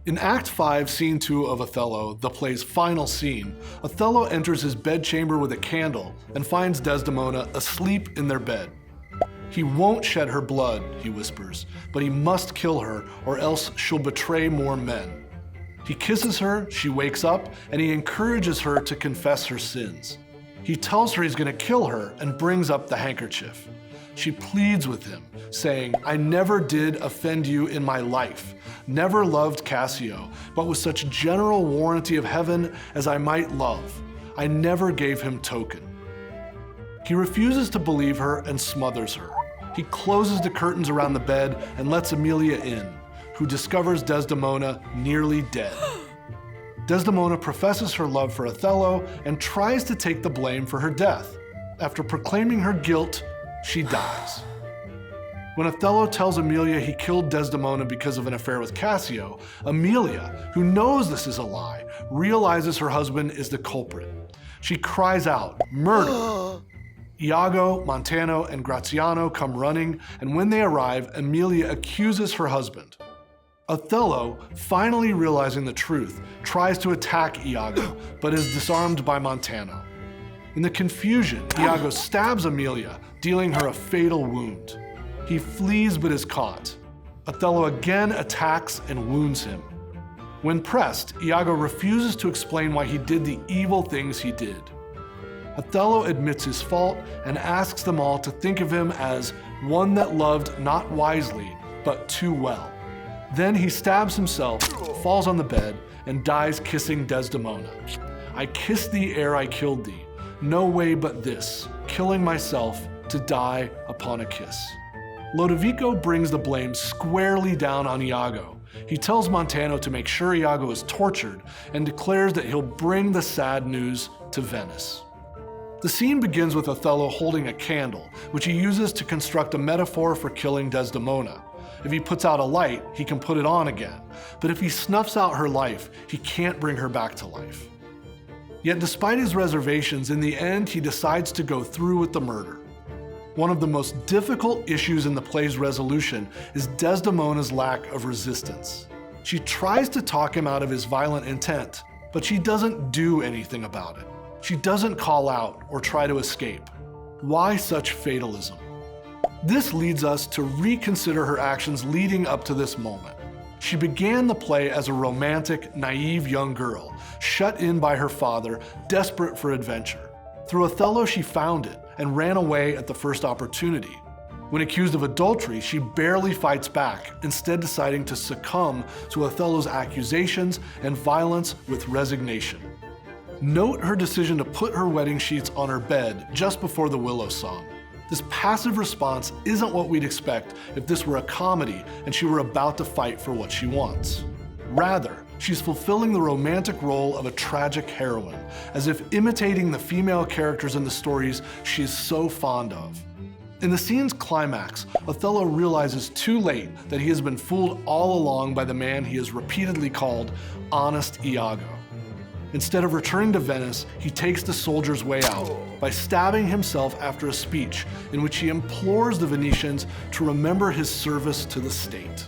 In Act 5, Scene 2 of Othello, the play's final scene, Othello enters his bedchamber with a candle and finds Desdemona asleep in their bed. He won't shed her blood, he whispers, but he must kill her or else she'll betray more men. He kisses her, she wakes up, and he encourages her to confess her sins. He tells her he's going to kill her and brings up the handkerchief. She pleads with him, saying, "I never did offend you in my life, never loved Cassio, but with such general warranty of heaven as I might love. I never gave him token." He refuses to believe her and smothers her. He closes the curtains around the bed and lets Emilia in, who discovers Desdemona nearly dead. Desdemona professes her love for Othello and tries to take the blame for her death. After proclaiming her guilt, she dies. When Othello tells Emilia he killed Desdemona because of an affair with Cassio, Emilia, who knows this is a lie, realizes her husband is the culprit. She cries out, "Murder!" Iago, Montano, and Graziano come running, and when they arrive, Emilia accuses her husband. Othello, finally realizing the truth, tries to attack Iago, but is disarmed by Montano. In the confusion, Iago stabs Emilia, dealing her a fatal wound. He flees but is caught. Othello again attacks and wounds him. When pressed, Iago refuses to explain why he did the evil things he did. Othello admits his fault and asks them all to think of him as one that loved not wisely, but too well. Then he stabs himself, falls on the bed, and dies kissing Desdemona. "I kissed thee ere I killed thee. No way but this, killing myself to die upon a kiss." Lodovico brings the blame squarely down on Iago. He tells Montano to make sure Iago is tortured and declares that he'll bring the sad news to Venice. The scene begins with Othello holding a candle, which he uses to construct a metaphor for killing Desdemona. If he puts out a light, he can put it on again. But if he snuffs out her life, he can't bring her back to life. Yet despite his reservations, in the end, he decides to go through with the murder. One of the most difficult issues in the play's resolution is Desdemona's lack of resistance. She tries to talk him out of his violent intent, but she doesn't do anything about it. She doesn't call out or try to escape. Why such fatalism? This leads us to reconsider her actions leading up to this moment. She began the play as a romantic, naive young girl, shut in by her father, desperate for adventure. Through Othello, she found it and ran away at the first opportunity. When accused of adultery, she barely fights back, instead deciding to succumb to Othello's accusations and violence with resignation. Note her decision to put her wedding sheets on her bed just before the Willow song. This passive response isn't what we'd expect if this were a comedy and she were about to fight for what she wants. Rather, she's fulfilling the romantic role of a tragic heroine, as if imitating the female characters in the stories she is so fond of. In the scene's climax, Othello realizes too late that he has been fooled all along by the man he has repeatedly called Honest Iago. Instead of returning to Venice, he takes the soldier's way out by stabbing himself after a speech in which he implores the Venetians to remember his service to the state.